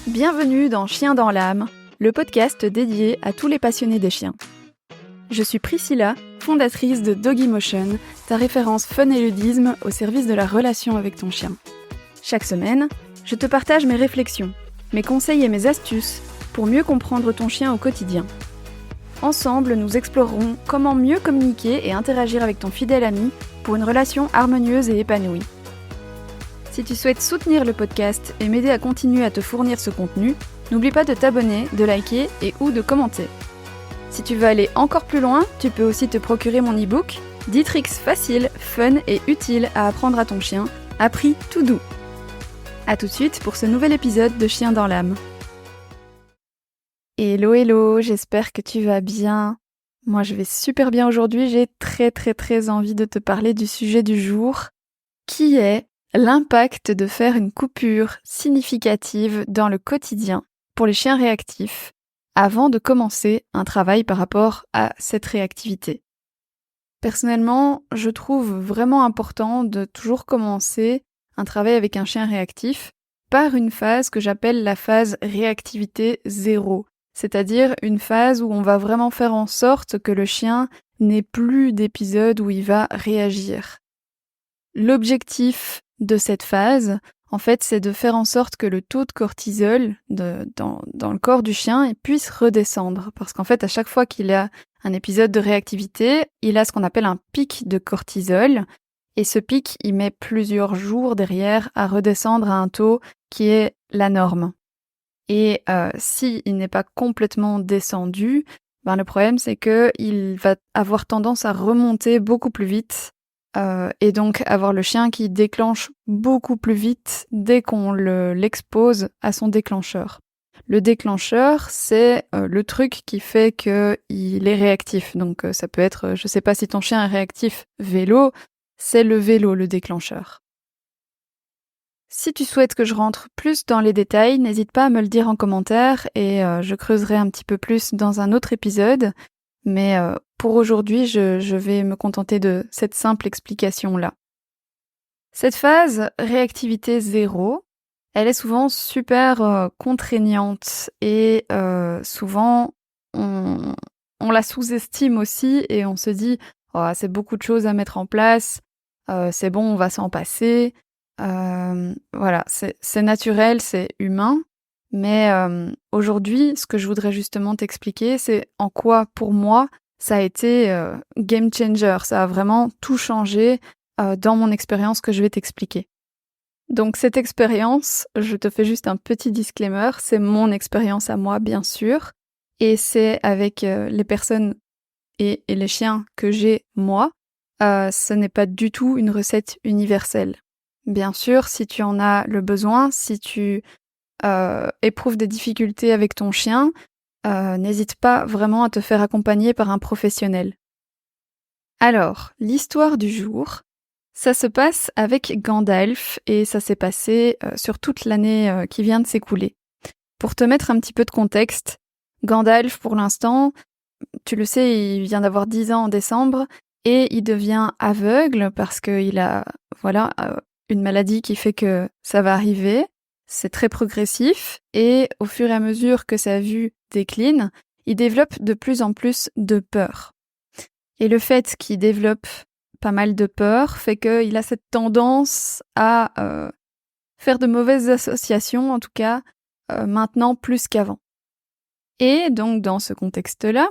Bienvenue dans Chien dans l'âme, le podcast dédié à tous les passionnés des chiens. Je suis Priscilla, fondatrice de Doggymotion, ta référence fun et ludisme au service de la relation avec ton chien. Chaque semaine, je te partage mes réflexions, mes conseils et mes astuces pour mieux comprendre ton chien au quotidien. Ensemble, nous explorerons comment mieux communiquer et interagir avec ton fidèle ami pour une relation harmonieuse et épanouie. Si tu souhaites soutenir le podcast et m'aider à continuer à te fournir ce contenu, n'oublie pas de t'abonner, de liker et ou de commenter. Si tu veux aller encore plus loin, tu peux aussi te procurer mon e-book 10 tricks faciles, fun et utiles à apprendre à ton chien, à prix tout doux. A tout de suite pour ce nouvel épisode de Chien dans l'âme. Hello, j'espère que tu vas bien. Moi je vais super bien aujourd'hui, j'ai très envie de te parler du sujet du jour, qui est l'impact de faire une coupure significative dans le quotidien pour les chiens réactifs avant de commencer un travail par rapport à cette réactivité. Personnellement, je trouve vraiment important de toujours commencer un travail avec un chien réactif par une phase que j'appelle la phase réactivité 0, c'est-à-dire une phase où on va vraiment faire en sorte que le chien n'ait plus d'épisode où il va réagir. L'objectif de cette phase, en fait, c'est de faire en sorte que le taux de cortisol dans le corps du chien puisse redescendre. Parce qu'en fait, à chaque fois qu'il a un épisode de réactivité, il a ce qu'on appelle un pic de cortisol. Et ce pic, il met plusieurs jours derrière à redescendre à un taux qui est la norme. Et s'il n'est pas complètement descendu, le problème, c'est qu'il va avoir tendance à remonter beaucoup plus vite. Et donc avoir le chien qui déclenche beaucoup plus vite dès qu'on l'expose à son déclencheur. Le déclencheur, c'est le truc qui fait qu'il est réactif. Donc ça peut être, je sais pas si ton chien est réactif vélo, c'est le vélo le déclencheur. Si tu souhaites que je rentre plus dans les détails, n'hésite pas à me le dire en commentaire et je creuserai un petit peu plus dans un autre épisode. Mais pour aujourd'hui, je vais me contenter de cette simple explication-là. Cette phase réactivité 0, elle est souvent super contraignante et souvent on la sous-estime aussi et on se dit « Oh, c'est beaucoup de choses à mettre en place, c'est bon, on va s'en passer. » Voilà, c'est naturel, c'est humain. Mais aujourd'hui, ce que je voudrais justement t'expliquer, c'est en quoi, pour moi, ça a été game changer. Ça a vraiment tout changé dans mon expérience que je vais t'expliquer. Donc cette expérience, je te fais juste un petit disclaimer, c'est mon expérience à moi, bien sûr. Et c'est avec les personnes et les chiens que j'ai, moi. Ce n'est pas du tout une recette universelle. Bien sûr, si tu en as le besoin, si tu éprouves des difficultés avec ton chien, n'hésite pas vraiment à te faire accompagner par un professionnel. Alors, l'histoire du jour, ça se passe avec Gandalf et ça s'est passé sur toute l'année qui vient de s'écouler. Pour te mettre un petit peu de contexte, Gandalf, pour l'instant, tu le sais, il vient d'avoir 10 ans en décembre et il devient aveugle parce qu'il a une maladie qui fait que ça va arriver. C'est très progressif et au fur et à mesure que sa vue décline, il développe de plus en plus de peur. Et le fait qu'il développe pas mal de peur fait qu'il a cette tendance à faire de mauvaises associations, en tout cas maintenant plus qu'avant. Et donc dans ce contexte-là,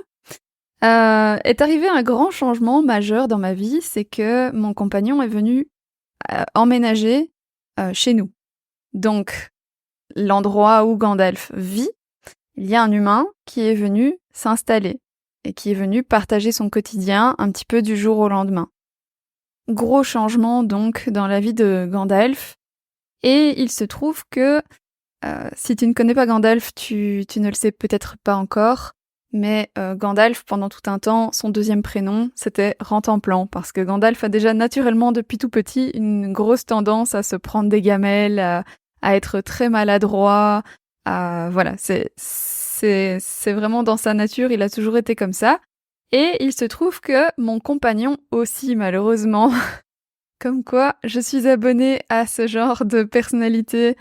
est arrivé un grand changement majeur dans ma vie, c'est que mon compagnon est venu emménager chez nous. Donc, l'endroit où Gandalf vit, il y a un humain qui est venu s'installer et qui est venu partager son quotidien un petit peu du jour au lendemain. Gros changement donc dans la vie de Gandalf. Et il se trouve que, si tu ne connais pas Gandalf, tu ne le sais peut-être pas encore, mais Gandalf, pendant tout un temps, son deuxième prénom, c'était Rantanplan, parce que Gandalf a déjà naturellement, depuis tout petit, une grosse tendance à se prendre des gamelles, à être très maladroit, voilà, c'est vraiment dans sa nature, il a toujours été comme ça. Et il se trouve que mon compagnon aussi, malheureusement, comme quoi je suis abonnée à ce genre de personnalité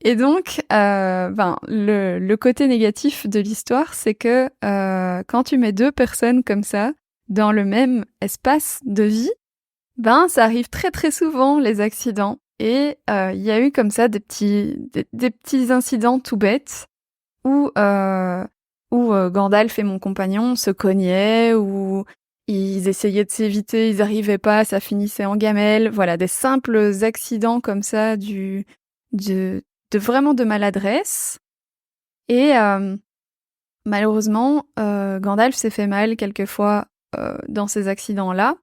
Et donc, le côté négatif de l'histoire, c'est que quand tu mets 2 personnes comme ça, dans le même espace de vie, ça arrive très très souvent les accidents. Et il y a eu comme ça des petits incidents tout bêtes où Gandalf et mon compagnon se cognaient, ou ils essayaient de s'éviter, ils arrivaient pas, ça finissait en gamelle. Voilà, des simples accidents comme ça de vraiment de maladresse. Et malheureusement, Gandalf s'est fait mal quelquefois dans ces accidents-là.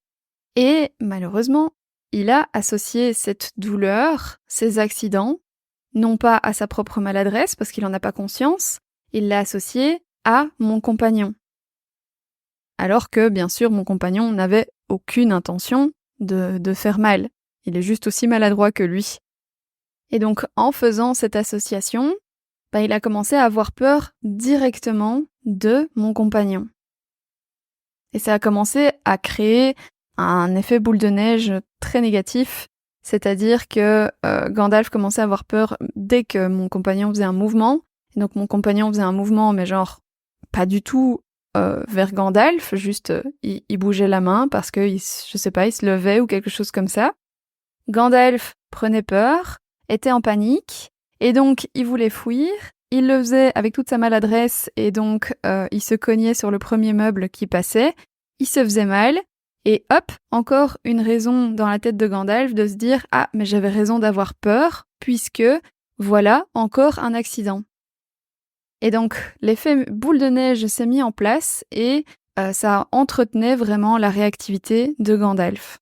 Et malheureusement, il a associé cette douleur, ces accidents, non pas à sa propre maladresse, parce qu'il n'en a pas conscience, il l'a associé à mon compagnon. Alors que, bien sûr, mon compagnon n'avait aucune intention de faire mal. Il est juste aussi maladroit que lui. Et donc, en faisant cette association, il a commencé à avoir peur directement de mon compagnon. Et ça a commencé à créer un effet boule de neige très négatif, c'est-à-dire que Gandalf commençait à avoir peur dès que mon compagnon faisait un mouvement. Et donc mon compagnon faisait un mouvement, mais genre pas du tout vers Gandalf, juste il bougeait la main parce que, il se levait ou quelque chose comme ça. Gandalf prenait peur, était en panique, et donc il voulait fuir. Il le faisait avec toute sa maladresse, et donc il se cognait sur le premier meuble qui passait, il se faisait mal, et hop, encore une raison dans la tête de Gandalf de se dire « Ah, mais j'avais raison d'avoir peur, puisque voilà encore un accident ». Et donc l'effet boule de neige s'est mis en place, et ça entretenait vraiment la réactivité de Gandalf.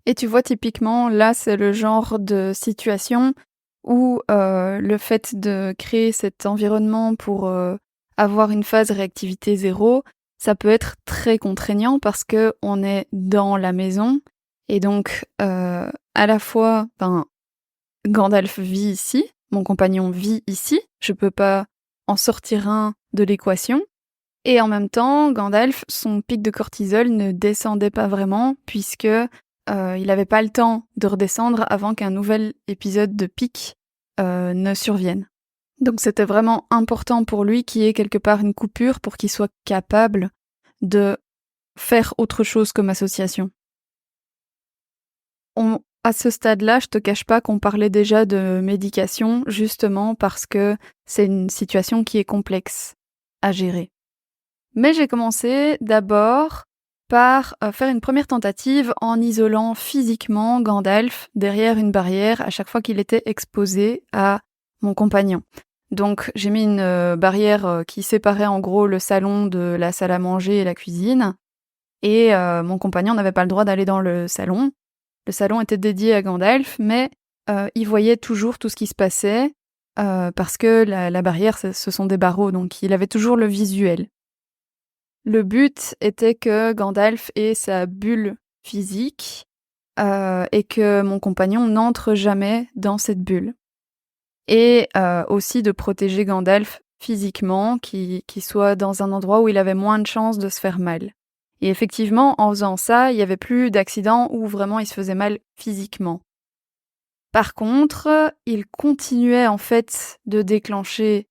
Et tu vois, typiquement, là, c'est le genre de situation où le fait de créer cet environnement pour avoir une phase réactivité 0, ça peut être très contraignant parce que on est dans la maison, et donc à la fois, Gandalf vit ici, mon compagnon vit ici, je peux pas en sortir un de l'équation, et en même temps, Gandalf, son pic de cortisol ne descendait pas vraiment puisque il n'avait pas le temps de redescendre avant qu'un nouvel épisode de pic ne survienne. Donc c'était vraiment important pour lui qu'il y ait quelque part une coupure pour qu'il soit capable de faire autre chose comme association. À ce stade-là, je te cache pas qu'on parlait déjà de médication, justement parce que c'est une situation qui est complexe à gérer. Mais j'ai commencé d'abord par faire une première tentative en isolant physiquement Gandalf derrière une barrière à chaque fois qu'il était exposé à mon compagnon. Donc j'ai mis une barrière qui séparait en gros le salon de la salle à manger et la cuisine, et mon compagnon n'avait pas le droit d'aller dans le salon. Le salon était dédié à Gandalf, mais il voyait toujours tout ce qui se passait parce que la barrière, ce sont des barreaux, donc il avait toujours le visuel. Le but était que Gandalf ait sa bulle physique et que mon compagnon n'entre jamais dans cette bulle. Et aussi de protéger Gandalf physiquement, qu'il soit dans un endroit où il avait moins de chances de se faire mal. Et effectivement, en faisant ça, il n'y avait plus d'accidents où vraiment il se faisait mal physiquement. Par contre, il continuait en fait de déclencher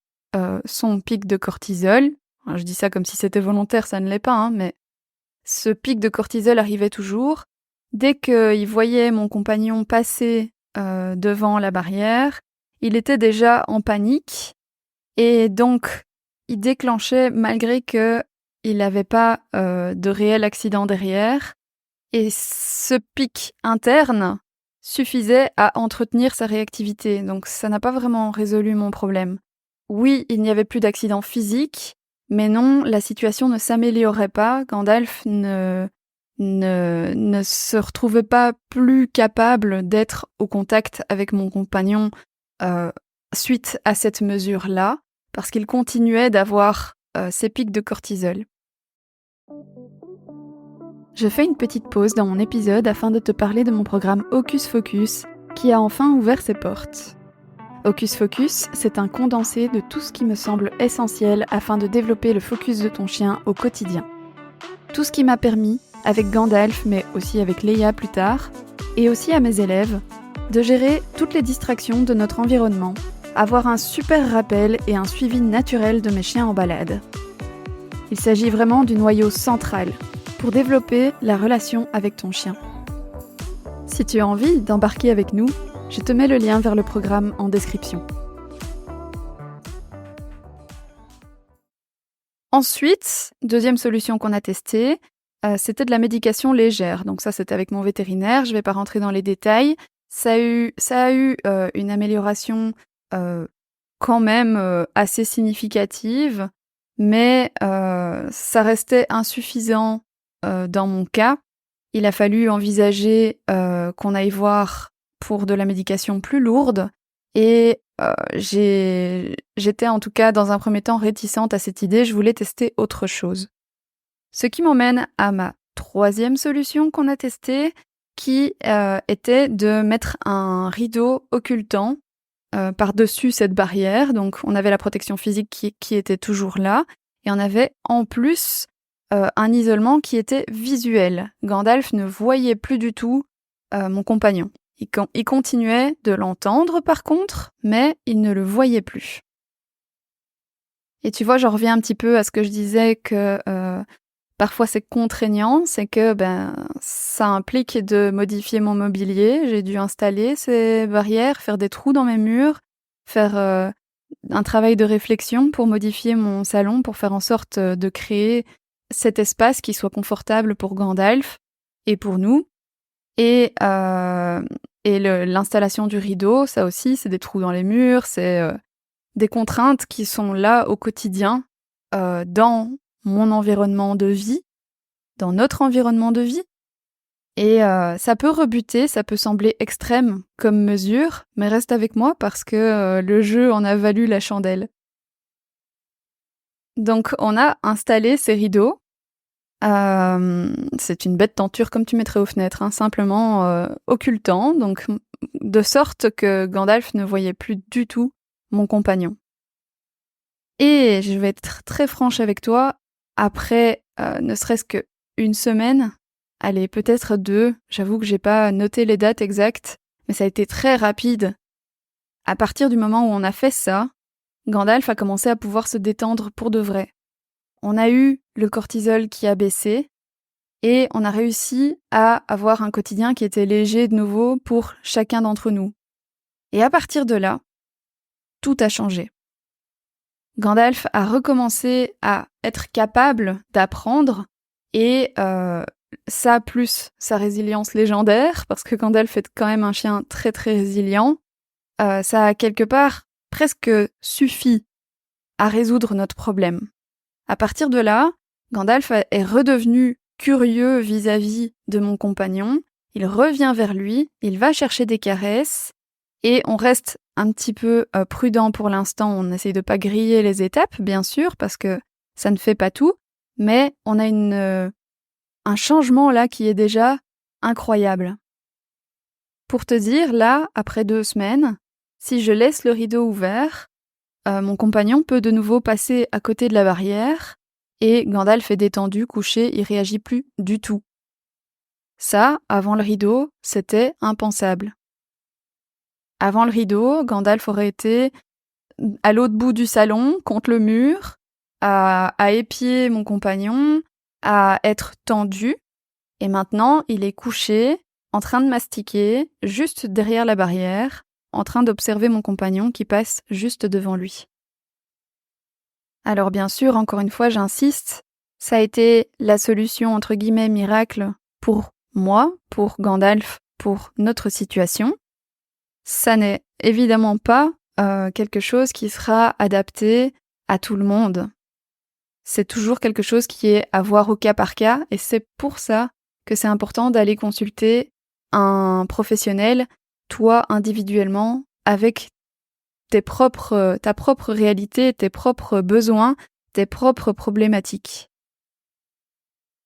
son pic de cortisol. Alors, je dis ça comme si c'était volontaire, ça ne l'est pas, mais ce pic de cortisol arrivait toujours. Dès qu'il voyait mon compagnon passer devant la barrière, il était déjà en panique, et donc il déclenchait malgré qu'il n'avait pas de réel accident derrière, et ce pic interne suffisait à entretenir sa réactivité, donc ça n'a pas vraiment résolu mon problème. Oui, il n'y avait plus d'accident physique, mais non, la situation ne s'améliorait pas. Gandalf ne se retrouvait pas plus capable d'être au contact avec mon compagnon suite à cette mesure-là, parce qu'il continuait d'avoir ces pics de cortisol. Je fais une petite pause dans mon épisode afin de te parler de mon programme Hocus Focus, qui a enfin ouvert ses portes. Hocus Focus, c'est un condensé de tout ce qui me semble essentiel afin de développer le focus de ton chien au quotidien. Tout ce qui m'a permis, avec Gandalf, mais aussi avec Leia plus tard, et aussi à mes élèves, de gérer toutes les distractions de notre environnement, avoir un super rappel et un suivi naturel de mes chiens en balade. Il s'agit vraiment du noyau central pour développer la relation avec ton chien. Si tu as envie d'embarquer avec nous, je te mets le lien vers le programme en description. Ensuite, deuxième solution qu'on a testée, c'était de la médication légère. Donc ça, c'était avec mon vétérinaire, je ne vais pas rentrer dans les détails. Ça a eu une amélioration quand même assez significative, mais ça restait insuffisant dans mon cas. Il a fallu envisager qu'on aille voir pour de la médication plus lourde et j'étais en tout cas dans un premier temps réticente à cette idée, je voulais tester autre chose. Ce qui m'emmène à ma troisième solution qu'on a testée, qui était de mettre un rideau occultant par-dessus cette barrière. Donc on avait la protection physique qui était toujours là, et on avait en plus un isolement qui était visuel. Gandalf ne voyait plus du tout mon compagnon. Il continuait de l'entendre par contre, mais il ne le voyait plus. Et tu vois, j'en reviens un petit peu à ce que je disais que parfois c'est contraignant, c'est que ça implique de modifier mon mobilier. J'ai dû installer ces barrières, faire des trous dans mes murs, faire un travail de réflexion pour modifier mon salon, pour faire en sorte de créer cet espace qui soit confortable pour Gandalf et pour nous. Et l'installation du rideau, ça aussi, c'est des trous dans les murs, c'est des contraintes qui sont là au quotidien, dans mon environnement de vie, dans notre environnement de vie. Et ça peut rebuter, ça peut sembler extrême comme mesure, mais reste avec moi parce que le jeu en a valu la chandelle. Donc on a installé ces rideaux. C'est une bête tenture comme tu mettrais aux fenêtres, simplement occultant, donc de sorte que Gandalf ne voyait plus du tout mon compagnon. Et je vais être très franche avec toi, après ne serait-ce qu'une semaine, allez, peut-être 2, j'avoue que j'ai pas noté les dates exactes, mais ça a été très rapide. À partir du moment où on a fait ça, Gandalf a commencé à pouvoir se détendre pour de vrai. On a eu le cortisol qui a baissé et on a réussi à avoir un quotidien qui était léger de nouveau pour chacun d'entre nous. Et à partir de là, tout a changé. Gandalf a recommencé à être capable d'apprendre et ça plus sa résilience légendaire, parce que Gandalf est quand même un chien très très résilient, ça a quelque part presque suffi à résoudre notre problème. À partir de là, Gandalf est redevenu curieux vis-à-vis de mon compagnon, il revient vers lui, il va chercher des caresses, et on reste un petit peu prudent pour l'instant, on essaye de pas griller les étapes, bien sûr, parce que ça ne fait pas tout, mais on a un changement là qui est déjà incroyable. Pour te dire, là, après 2 semaines, si je laisse le rideau ouvert, mon compagnon peut de nouveau passer à côté de la barrière et Gandalf est détendu, couché, il réagit plus du tout. Ça, avant le rideau, c'était impensable. Avant le rideau, Gandalf aurait été à l'autre bout du salon, contre le mur, à épier mon compagnon, à être tendu, et maintenant il est couché, en train de mastiquer, juste derrière la barrière, en train d'observer mon compagnon qui passe juste devant lui. Alors bien sûr, encore une fois, j'insiste, ça a été la solution entre guillemets miracle pour moi, pour Gandalf, pour notre situation. Ça n'est évidemment pas quelque chose qui sera adapté à tout le monde. C'est toujours quelque chose qui est à voir au cas par cas et c'est pour ça que c'est important d'aller consulter un professionnel, toi individuellement, avec ta propre réalité, tes propres besoins, tes propres problématiques.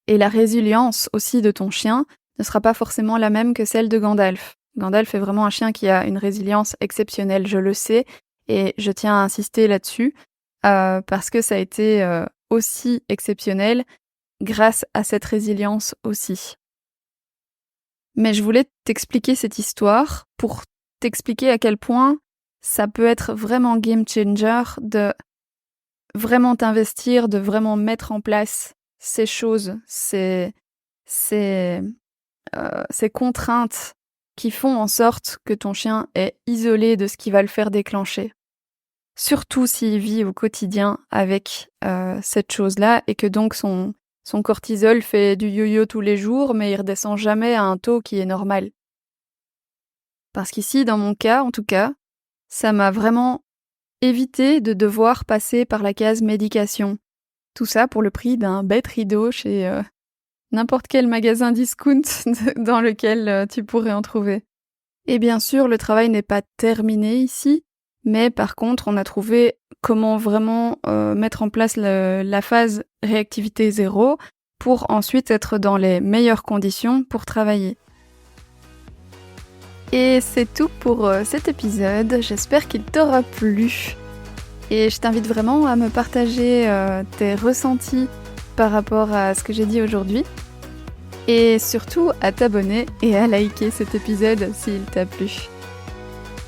Et la résilience aussi de ton chien ne sera pas forcément la même que celle de Gandalf. Gandalf est vraiment un chien qui a une résilience exceptionnelle, je le sais, et je tiens à insister là-dessus, parce que ça a été aussi exceptionnel grâce à cette résilience aussi. Mais je voulais t'expliquer cette histoire pour t'expliquer à quel point ça peut être vraiment game changer de vraiment t'investir, de vraiment mettre en place ces choses, ces, ces contraintes qui font en sorte que ton chien est isolé de ce qui va le faire déclencher. Surtout s'il vit au quotidien avec, cette chose-là et que donc son cortisol fait du yo-yo tous les jours, mais il redescend jamais à un taux qui est normal. Parce qu'ici, dans mon cas, en tout cas, ça m'a vraiment évité de devoir passer par la case médication. Tout ça pour le prix d'un bête rideau chez, n'importe quel magasin discount dans lequel, tu pourrais en trouver. Et bien sûr, le travail n'est pas terminé ici, mais par contre, on a trouvé comment vraiment, mettre en place la phase réactivité 0 pour ensuite être dans les meilleures conditions pour travailler. Et c'est tout pour, cet épisode, j'espère qu'il t'aura plu et je t'invite vraiment à me partager, tes ressentis par rapport à ce que j'ai dit aujourd'hui et surtout à t'abonner et à liker cet épisode s'il t'a plu.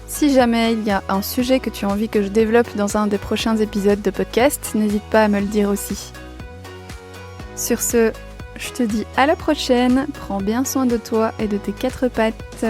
Si jamais il y a un sujet que tu as envie que je développe dans un des prochains épisodes de podcast, n'hésite pas à me le dire aussi. Sur ce, je te dis à la prochaine, prends bien soin de toi et de tes 4 pattes.